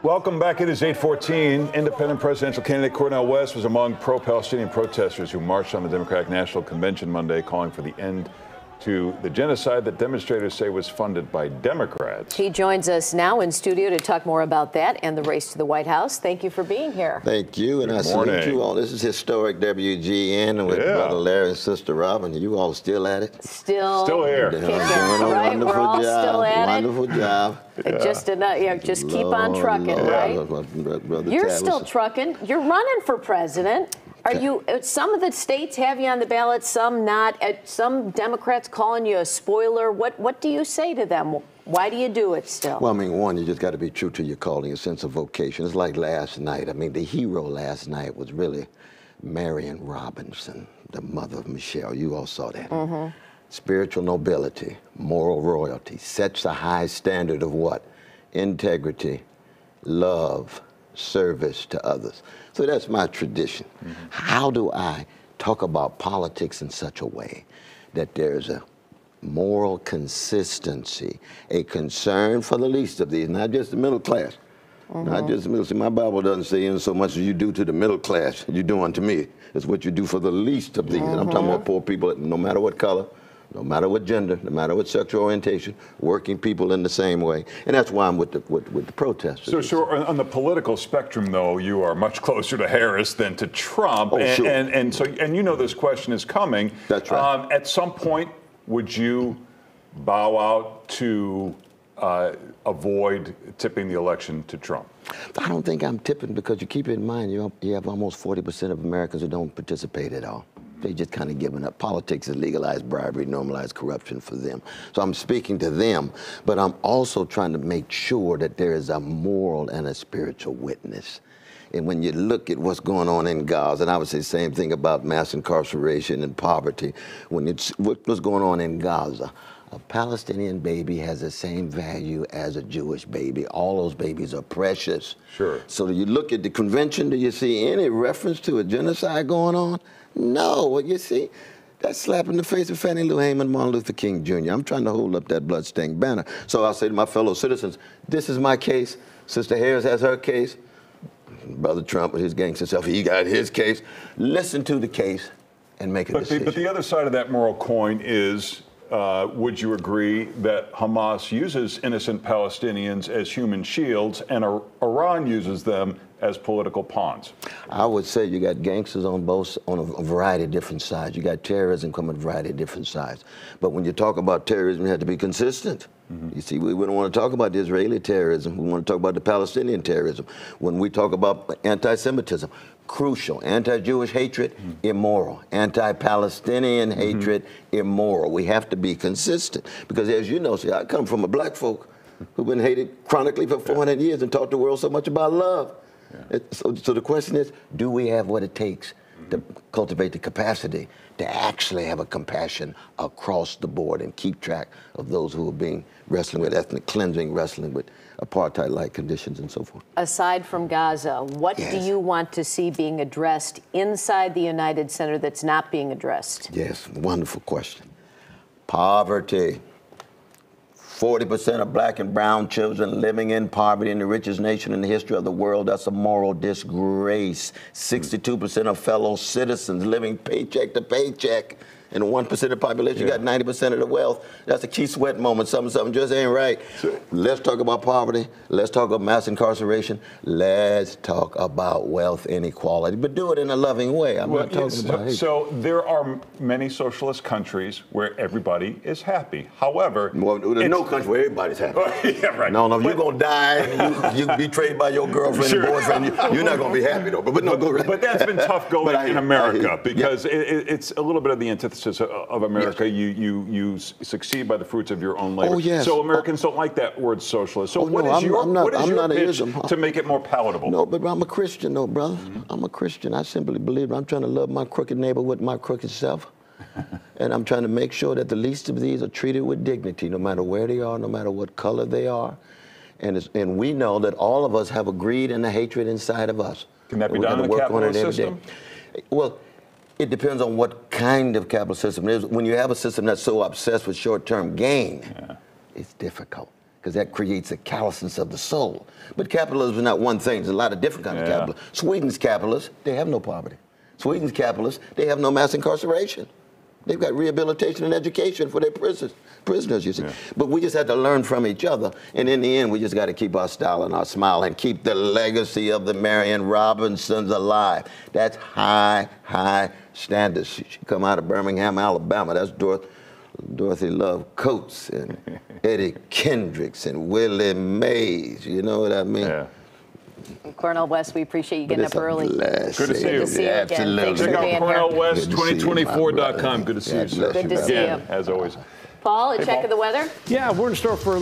Welcome back. It is 8:14. Independent presidential candidate Cornel West was among pro-Palestinian protesters who marched on the Democratic National Convention Monday, calling for the end to the genocide that demonstrators say was funded by Democrats. He joins us now in studio to talk more about that and the race to the White House. Thank you for being here. Thank you, and I salute you all. This is historic WGN with Brother Larry and Sister Robin. You all still at it? Still here. Doing a wonderful job. Still at wonderful job. Just enough, just keep on trucking, right? You're still trucking. You're running for president. Are you? Some of the states have you on the ballot, some not. Some Democrats calling you a spoiler. What do you say to them? Why do you do it still? Well, I mean, one, you just got to be true to your calling, a sense of vocation. It's like last night. I mean, the hero last night was really Marion Robinson, the mother of Michelle. You all saw that. Mm-hmm. Spiritual nobility, moral royalty, sets a high standard of what? Integrity, love, service to others. So that's my tradition. Mm-hmm. How do I talk about politics in such a way that there's a moral consistency, a concern for the least of these, not just the middle class, not just the middle. See, my Bible doesn't say in so much as you do to the middle class, you do unto me. It's what you do for the least of these. And I'm talking about poor people, no matter what color, no matter what gender, no matter what sexual orientation, working people in the same way. And that's why I'm with the protesters. So on the political spectrum, though, you are much closer to Harris than to Trump. Oh, sure. And you know this question is coming. That's right. At some point, would you bow out to avoid tipping the election to Trump? I don't think I'm tipping, because you keep in mind, you have almost 40% of Americans who don't participate at all. They just kind of given up. Politics has legalized bribery, normalized corruption for them. So I'm speaking to them, but I'm also trying to make sure that there is a moral and a spiritual witness. And when you look at what's going on in Gaza, and I would say the same thing about mass incarceration and poverty, what's going on in Gaza, a Palestinian baby has the same value as a Jewish baby. All those babies are precious. Sure. So you look at the convention, do you see any reference to a genocide going on? No. What you see, that's slap in the face of Fannie Lou Hamer, Martin Luther King Jr. I'm trying to hold up that bloodstained banner. So I'll say to my fellow citizens, this is my case. Sister Harris has her case. Brother Trump with his gangster self, he got his case. Listen to the case and make a decision. But the other side of that moral coin is, would you agree that Hamas uses innocent Palestinians as human shields and Iran uses them as political pawns? I would say you got gangsters on a variety of different sides. You got terrorism coming on a variety of different sides. But when you talk about terrorism, you have to be consistent. You see, we don't want to talk about the Israeli terrorism. We want to talk about the Palestinian terrorism. When we talk about anti-Semitism, crucial. Anti-Jewish hatred, immoral. Anti-Palestinian hatred, immoral. We have to be consistent. Because as you know, see, I come from a black folk who've been hated chronically for 400 years and taught the world so much about love. So the question is, do we have what it takes to cultivate the capacity to actually have a compassion across the board and keep track of those who are wrestling with ethnic cleansing, wrestling with apartheid-like conditions and so forth? Aside from Gaza, what do you want to see being addressed inside the United Center that's not being addressed? Yes, wonderful question. Poverty. 40% of black and brown children living in poverty in the richest nation in the history of the world. That's a moral disgrace. 62% of fellow citizens living paycheck to paycheck. And 1% of the population got 90% of the wealth. That's a key sweat moment. Something just ain't right. Let's talk about poverty. Let's talk about mass incarceration. Let's talk about wealth inequality, but do it in a loving way. I'm not talking about hate. So there are many socialist countries where everybody is happy. However, there's no country where everybody's happy. Yeah, right. No, you're going to die. You betrayed by your girlfriend and boyfriend. You're not going to be happy, though. But no, go right. But that's been tough going in America, because it's a little bit of the antithesis of America. You succeed by the fruits of your own labor. Oh, yes. So Americans don't like that word socialist. So what is your pitch to make it more palatable? No, but I'm a Christian, though, brother. I'm a Christian. I simply believe I'm trying to love my crooked neighbor with my crooked self. And I'm trying to make sure that the least of these are treated with dignity, no matter where they are, no matter what color they are. And we know that all of us have a greed and a hatred inside of us. Can that be done in the capitalist system? Well, it depends on what kind of capital system it is. When you have a system that's so obsessed with short-term gain, it's difficult. because that creates a callousness of the soul. But capitalism is not one thing. There's a lot of different kinds of capitalism. Sweden's capitalists, they have no poverty. Sweden's capitalists, they have no mass incarceration. They've got rehabilitation and education for their prisoners, you see. But we just have to learn from each other. And in the end, we just got to keep our style and our smile and keep the legacy of the Marion Robinsons alive. That's high, high standards. She come out of Birmingham, Alabama. That's Dorothy Love Coates and Eddie Kendricks and Willie Mays. You know what I mean? Yeah. Cornel West, we appreciate you getting up early. Good to see you. Good to see you again. Thanks for Check out being CornelWest2024.com. Good to see you, sir. Good to see you. As always. Paul, a check of the weather? Yeah, we're in store for a